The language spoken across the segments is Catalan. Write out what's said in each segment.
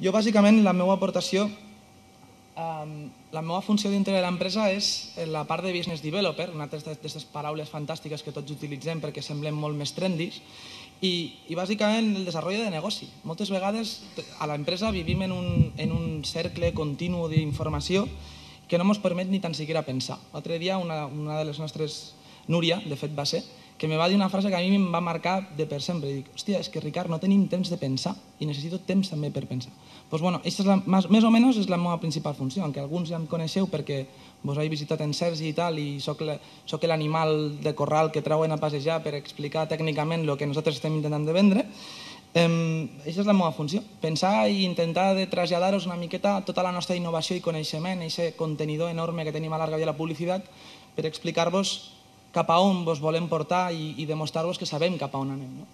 Jo, bàsicament, la meva aportació, la meva funció dintre de l'empresa és la part de business developer, una d'aquestes paraules fantàstiques que tots utilitzem perquè semblen molt més trendis, i bàsicament el desenvolupament de negoci. Moltes vegades a l'empresa vivim en un cercle continu d'informació que no ens permet ni tan siquiera pensar. L'altre dia una de les nostres, Núria, de fet va ser, que me va dir una frase que a mi em va marcar de per sempre. I dic, hòstia, és que Ricard, no tenim temps de pensar i necessito temps també per pensar. Doncs bueno, més o menys és la meva principal funció, aunque alguns ja em coneixeu perquè vos he visitat en Sergi i tal, i soc l'animal de corral que trauen a passejar per explicar tècnicament el que nosaltres estem intentant de vendre. Aquesta és la meva funció, pensar i intentar de traslladar-vos una miqueta tota la nostra innovació i coneixement, aquest contenidor enorme que tenim a l'Arga i a la publicitat, per explicar-vos cap a on vos volem portar i demostrar-vos que sabem cap a on anem.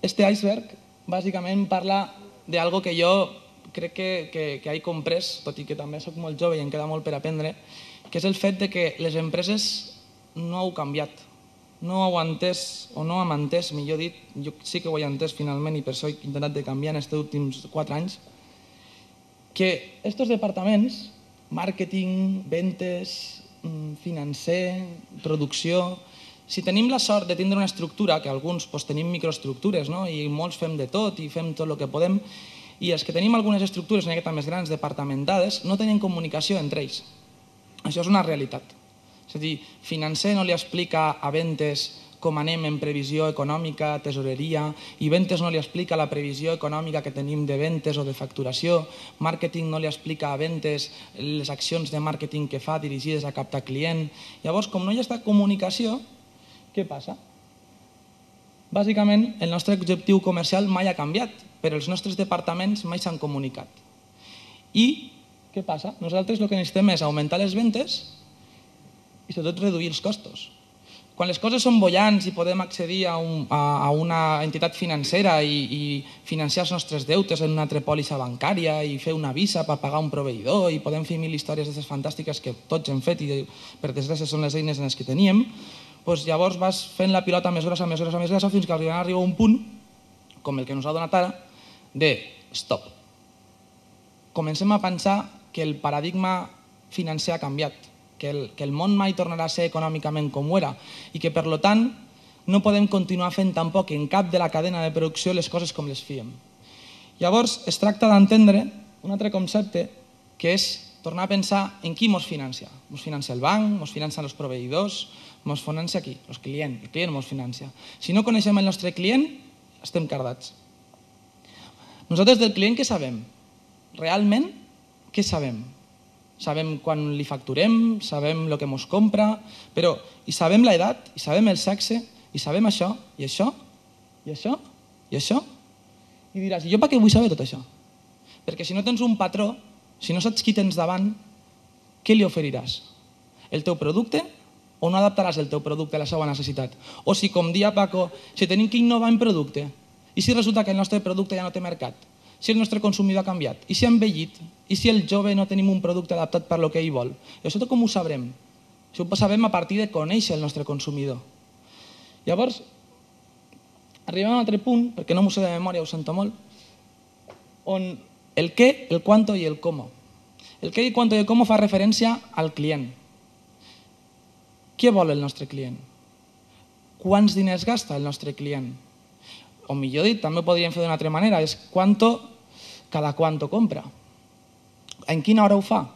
Este iceberg bàsicament parla d'algo que jo crec que he comprès, tot i que també soc molt jove i em queda molt per aprendre, que és el fet que les empreses no heu canviat, no heu entès, o no hem entès, millor dit, jo sí que ho he entès finalment i per això he intentat de canviar en aquests últims 4 anys, que aquests departaments, màrqueting, ventes, financer, producció, si tenim la sort de tindre una estructura, que alguns tenim microestructures i molts fem de tot i fem tot el que podem, i els que tenim algunes estructures una miqueta més grans, departamentades, no tenen comunicació entre ells. Això és una realitat. És a dir, financer no li explica a ventes com anem en previsió econòmica, tesoreria, i ventes no li explica la previsió econòmica que tenim de ventes o de facturació, màrqueting no li explica a ventes les accions de màrqueting que fa dirigides a captar client. Llavors, com no hi ha aquesta comunicació, què passa? Bàsicament, el nostre objectiu comercial mai ha canviat, però els nostres departaments mai s'han comunicat. I què passa? Nosaltres el que necessitem és augmentar les ventes i sobretot reduir els costos. Quan les coses són bollants i podem accedir a una entitat financera i financiar els nostres deutes en una altra pòlissa bancària i fer una visa per pagar un proveïdor i podem fer 1000 històries d'aquestes fantàstiques que tots hem fet i per desgràcia són les eines en les que teníem, llavors vas fent la pilota més grossa fins que arriba a un punt, com el que ens ha donat ara, de stop. Comencem a pensar que el paradigma financer ha canviat, que el món mai tornarà a ser econòmicament com ho era i que, per tant, no podem continuar fent tampoc en cap de la cadena de producció les coses com les fèiem. Llavors, es tracta d'entendre un altre concepte que és tornar a pensar en qui ens financia. Ens financia el banc, ens financien els proveïdors, ens financia qui? El client ens financia. Si no coneixem el nostre client, estem cardats. Nosaltres del client què sabem? Realment, què sabem? Sabem quan li facturem, sabem el que ens compra, però i sabem l'edat, i sabem el sexe, i sabem això, i això, i això, i això. I diràs, i jo per què vull saber tot això? Perquè si no tens un patró, si no saps qui tens davant, què li oferiràs? El teu producte o no adaptaràs el teu producte a la seva necessitat? O si, com dia Paco, si tenim que innovar en producte, i si resulta que el nostre producte ja no té mercat? Si el nostre consumidor ha canviat? I si ha envellit? I si el jove no tenim un producte adaptat per lo que ell vol? I això com ho sabrem? Això ho sabem a partir de conèixer el nostre consumidor. Llavors, arribem a un altre punt, perquè no m'ho sé de memòria, ho sento molt, on el què, el cuánto i el cómo. El què, el cuánto i el cómo fa referència al client. Què vol el nostre client? Quants diners gasta el nostre client? O millor dit, també ho podríem fer d'una altra manera, és cada quanto compra. En quina hora ho fa?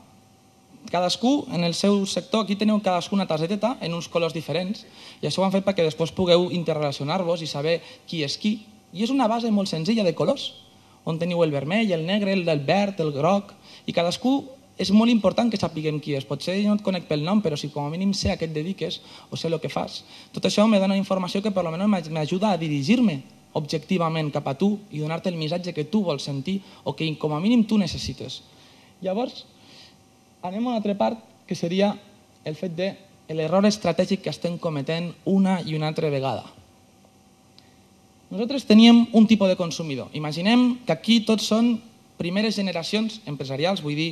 Cadascú, en el seu sector, aquí teniu cadascú una targeteta en uns colors diferents, i això ho han fet perquè després pugueu interrelacionar-vos i saber qui és qui. I és una base molt senzilla de colors, on teniu el vermell, el negre, el verd, el groc, i cadascú és molt important que sapiguem qui és. Potser jo no et conec pel nom, però si com a mínim sé a què et dediques o sé el que fas. Tot això me dona informació que per almenys m'ajuda a dirigir-me objectivament cap a tu i donar-te el missatge que tu vols sentir o que com a mínim tu necessites. Llavors, anem a una altra part que seria el fet de l'error estratègic que estem cometent una i una altra vegada. Nosaltres teníem un tipus de consumidor. Imaginem que aquí tots són primeres generacions empresarials, vull dir,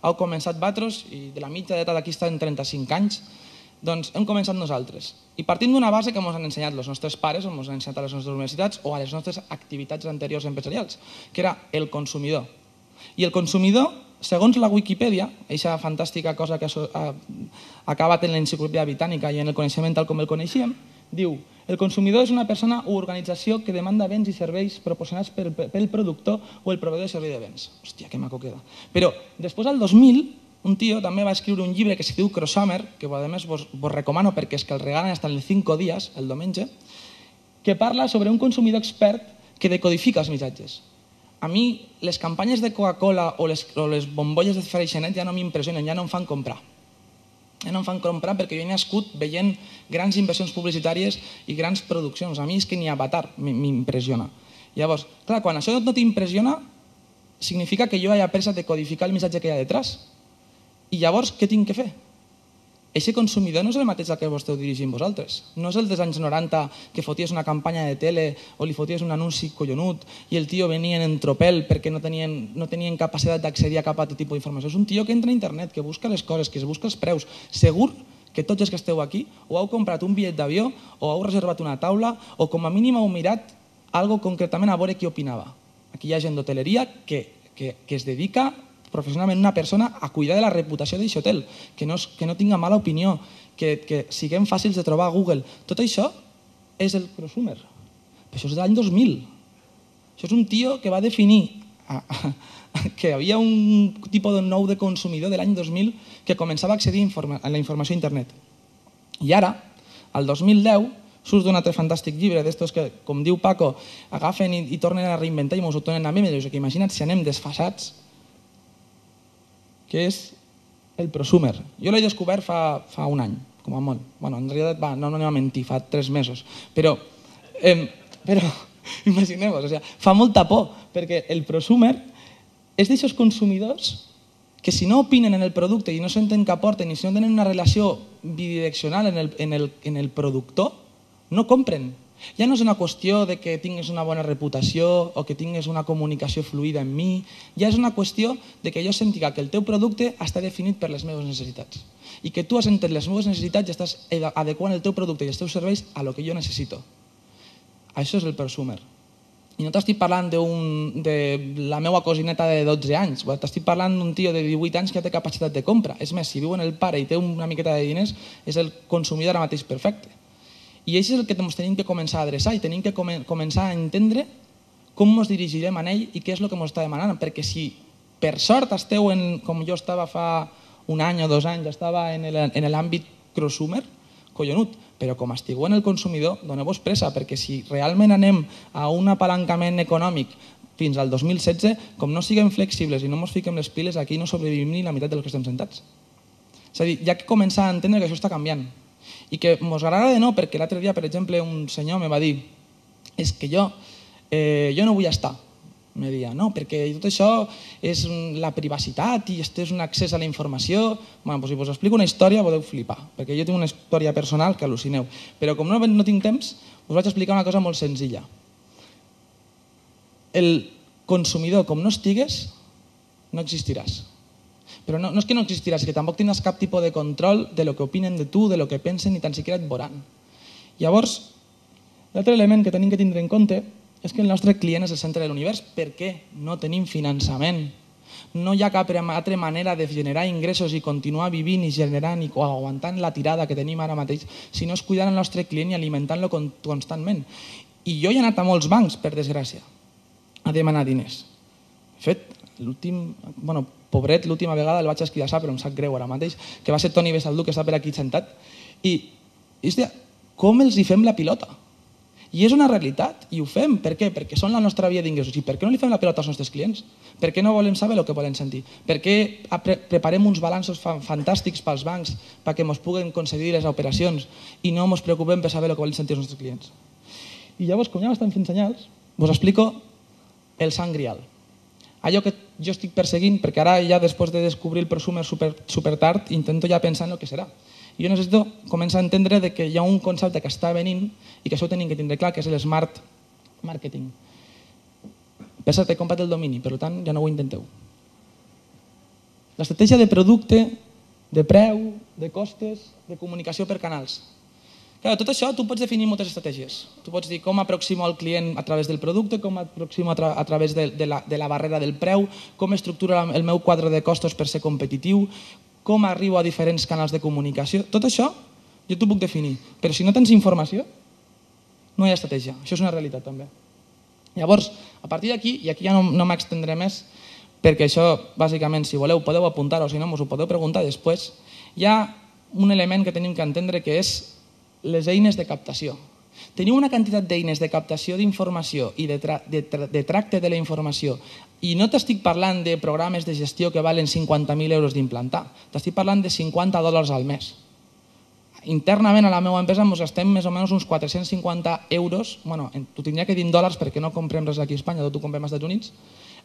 heu començat vosaltres i de la mitja d'edat aquí està en 35 anys. Doncs hem començat nosaltres. I partim d'una base que ens han ensenyat els nostres pares, o ens han ensenyat a les nostres universitats o a les nostres activitats anteriors empresarials, que era el consumidor. I el consumidor, segons la Wikipedia, aquesta fantàstica cosa que ha acabat en l'enciclopèdia britànica i en el coneixement tal com el coneixíem, diu: el consumidor és una persona o organització que demanda béns i serveis proporcionats pel productor o el proveïdor de servei de béns. Hòstia, que maco queda. Però després, al 2000, un tio també va escriure un llibre que es diu Crossomer, que a més vos recomano perquè és que el regalen hasta en 5 dies, el diumenge, que parla sobre un consumidor expert que decodifica els missatges. A mi les campanyes de Coca-Cola o les bombolles de Freixenet ja no m'impressionen, ja no em fan comprar. Ja no em fan comprar perquè jo he nascut veient grans inversions publicitàries i grans produccions. A mi és que ni Avatar m'impressiona. Llavors, clar, quan això no t'impressiona, significa que jo he après a decodificar el missatge que hi ha detrás. I llavors, què tinc que fer? Eixe consumidor no és el mateix al que vos esteu dirigint vosaltres. No és el dels anys 90 que foties una campanya de tele o li foties un anunci collonut i el tio venia en tropel perquè no tenien capacitat d'accedir a cap altre tipus d'informació. És un tio que entra a internet, que busca les coses, que es busca els preus. Segur que tots els que esteu aquí o heu comprat un bitllet d'avió o heu reservat una taula o com a mínim heu mirat algo concretament a veure qui opinava. Aquí hi ha gent d'hoteleria que es dedica professionalment una persona a cuidar de la reputació d'aquest hotel, que no tinga mala opinió, que siguem fàcils de trobar a Google. Tot això és el prosumer. Això és de l'any 2000. Això és un tio que va definir que hi havia un tipus nou de consumidor de l'any 2000 que començava a accedir a la informació a internet. I ara, al 2010, surt d'un altre fantàstic llibre d'estos que, com diu Paco, agafen i tornen a reinventar i ens ho tornen a mi. Imagina't si anem desfasats, que és el prosumer. Jo l'he descobert fa un any, com a molt. Bueno, en realitat, no anem a mentir, fa 3 mesos. Però imagineu-vos, fa molta por, perquè el prosumer és d'aixòs consumidors que si no opinen en el producte i no senten que aporten i si no tenen una relació bidireccional en el productor, no compren. Ja no és una qüestió de que tinguis una bona reputació o que tinguis una comunicació fluida amb mi, ja és una qüestió de que jo sentiga que el teu producte està definit per les meves necessitats i que tu has entès les meves necessitats i estàs adequant el teu producte i els teus serveis a lo que jo necessito. Això és el prosumer. I no t'estic parlant de la meva cosineta de 12 anys, t'estic parlant d'un tio de 18 anys que té capacitat de compra. És més, si viu en el pare i té una miqueta de diners, és el consumidor ara mateix perfecte. I això és el que ens tenim que començar a adreçar i tenim que començar a entendre com ens dirigirem a ell i què és el que ens està demanant. Perquè si per sort esteu com jo estava fa un any o 2 anys, estava en l'àmbit prosumer, collonut, però com estigueu en el consumidor, doneu-vos pressa, perquè si realment anem a un apalancament econòmic fins al 2016, com no siguem flexibles i no ens fiquem les piles, aquí no sobrevivim ni la meitat dels que estem sentats. És a dir, hi ha que començar a entendre que això està canviant. I que mos agrada de no, perquè l'altre dia, per exemple, un senyor me va dir és que jo no vull estar. Me deia, no, perquè tot això és la privacitat i és un accés a la informació. Bueno, si us explico una història podeu flipar, perquè jo tinc una història personal que al·lucineu. Però com no tinc temps, us vaig explicar una cosa molt senzilla. El consumidor, com no estigues, no existiràs. Però no és que no existiràs, que tampoc tindràs cap tipus de control de lo que opinen de tu, de lo que pensen, ni tan siquiera et veuran. Llavors, l'altre element que tenim que tindre en compte és que el nostre client és el centre de l'univers perquè no tenim finançament. No hi ha cap altra manera de generar ingressos i continuar vivint i generant i aguantant la tirada que tenim ara mateix si no és cuidant el nostre client i alimentant-lo constantment. I jo he anat a molts bancs, per desgràcia, a demanar diners. De fet, pobret, l'última vegada el vaig esquilassar, però em sap greu ara mateix, que va ser Toni Besaldú, que està per aquí sentat. I, hòstia, com els hi fem la pilota? I és una realitat, i ho fem. Per què? Perquè són la nostra via d'ingressos. I per què no li fem la pilota als nostres clients? Per què no volem saber el que volen sentir? Per què preparem uns balanços fantàstics pels bancs perquè ens puguen concedir les operacions i no ens preocupem per saber el que volen sentir els nostres clients? I llavors, com ja m'estan fent senyals, us explico el sant grial. Allò que jo estic perseguint, perquè ara ja després de descobrir el prosumer super tard, intento ja pensar en el que serà. I jo necessito començar a entendre que hi ha un concepte que està venint i que això ho tenim que tindre clar, que és el smart marketing. Per cert, he comprat el domini, per tant ja no ho intenteu. L'estratègia de producte, de preu, de costes, de comunicació per canals. Clar, tot això tu pots definir moltes estratègies. Tu pots dir com aproximo al client a través del producte, com aproximo a través de la barrera del preu, com estructuro el meu quadre de costos per ser competitiu, com arribo a diferents canals de comunicació. Tot això jo t'ho puc definir, però si no tens informació, no hi ha estratègia. Això és una realitat també. Llavors, a partir d'aquí, i aquí ja no m'extendré més, perquè això, bàsicament, si voleu, podeu apuntar-ho, si no, us ho podeu preguntar després, hi ha un element que tenim que entendre que és les eines de captació. Teniu una quantitat d'eines de captació d'informació i de tracte de la informació i no t'estic parlant de programes de gestió que valen 50.000 euros d'implantar, t'estic parlant de $50 al mes. Internament a la meva empresa ens gastem més o menys uns 450 euros, bueno, t'ho tindria que dir en dòlars perquè no comprem res aquí a Espanya, tot ho comprem als Estats Units,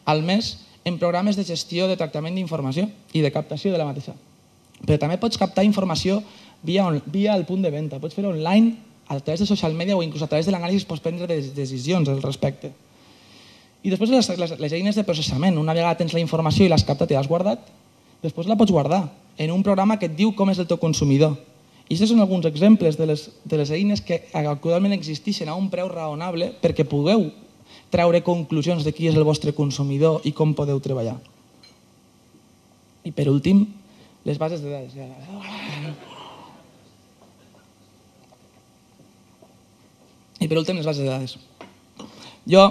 al mes en programes de gestió de tractament d'informació i de captació de la mateixa. Però també pots captar informació via el punt de venda, pots fer-ho online a través de social media o inclús a través de l'anàlisi pots prendre decisions al respecte. I després les eines de processament, una vegada tens la informació i l'has captat i l'has guardat, després la pots guardar en un programa que et diu com és el teu consumidor. I aquests són alguns exemples de les eines que actualment existeixen a un preu raonable perquè pugueu treure conclusions de qui és el vostre consumidor i com podeu treballar. I per últim, les bases de dades. Jo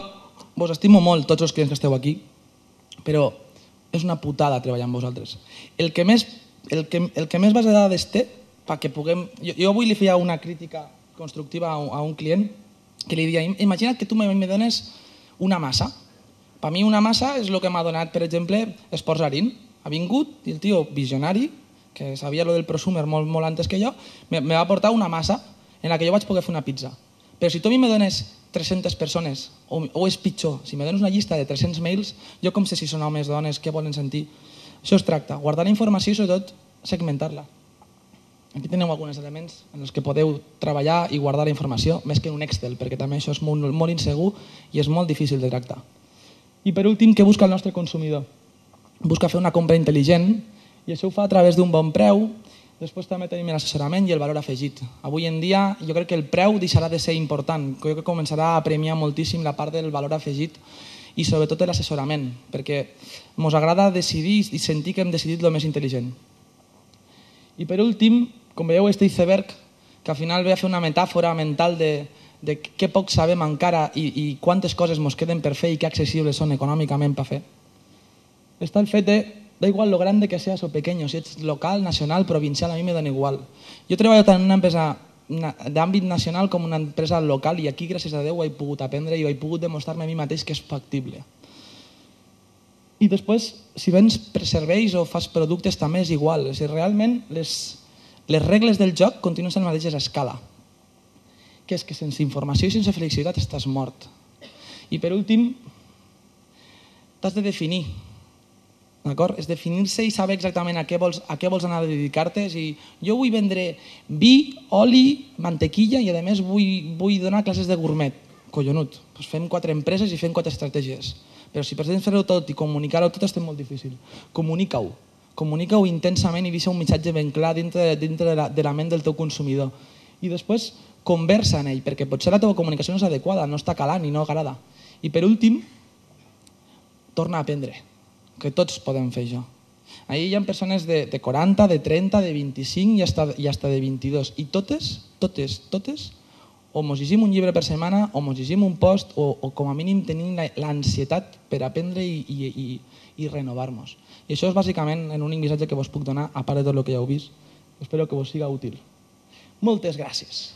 vos estimo molt, tots els clients que esteu aquí, però és una putada treballar amb vosaltres. El que més base de dades té, perquè puguem... Jo avui li feia una crítica constructiva a un client que li deia, imagina't que tu me dones una massa. Per mi una massa és el que m'ha donat, per exemple, Esports Arín. Ha vingut i el tio visionari, que sabia lo del prosumer molt antes que jo, me va portar una massa en la que jo vaig poder fer una pizza. Però si tu a mi me dones 300 persones, o és pitjor, si me dones una llista de 300 mails, jo com sé si són homes, dones, què volen sentir? Això es tracta, guardar la informació i sobretot segmentar-la. Aquí teniu alguns elements en els que podeu treballar i guardar la informació, més que en un Excel, perquè també això és molt insegur i és molt difícil de tractar. I per últim, què busca el nostre consumidor? Busca fer una compra intel·ligent i això ho fa a través d'un bon preu. Després també tenim l'assessorament i el valor afegit. Avui en dia jo crec que el preu deixarà de ser important, jo crec que començarà a premiar moltíssim la part del valor afegit i sobretot l'assessorament, perquè ens agrada decidir i sentir que hem decidit el més intel·ligent. I per últim, com veieu, este iceberg, que al final ve a fer una metàfora mental de què poc sabem encara i quantes coses ens queden per fer i que accessibles són econòmicament per fer. Està el fet de, da igual lo grande que seas o pequeño, si ets local, nacional, provincial, a mi me dona igual. Jo he treballat en una empresa d'àmbit nacional com una empresa local i aquí, gràcies a Déu, he pogut aprendre i he pogut demostrar-me a mi mateix que és factible. I després, si vens per serveis o fas productes, també és igual. Realment, les regles del joc continuen sent les mateixes a escala, que és que sense informació i sense flexibilitat estàs mort. I per últim, t'has de definir. És definir-se i saber exactament a què vols anar a dedicar-te. Jo vull vendre vi, oli, mantequilla i a més vull donar classes de gourmet. Collonut, fem 4 empreses i fem 4 estratègies. Però si pretens fer-ho tot i comunicar-ho tot és molt difícil. Comunica-ho. Comunica-ho intensament i deixa un missatge ben clar dintre de la ment del teu consumidor. I després conversa en ell, perquè potser la teva comunicació no és adequada, no està calant i no agrada. I per últim, torna a aprendre, que tots podem fer això. Ahir hi ha persones de 40, de 30, de 25 i fins de 22. I totes, o ens llegim un llibre per setmana, o ens llegim un post, o com a mínim tenim l'ansietat per aprendre i renovar-nos. I això és bàsicament l'únic missatge que vos puc donar, a part de tot el que ja heu vist. Espero que vos siga útil. Moltes gràcies.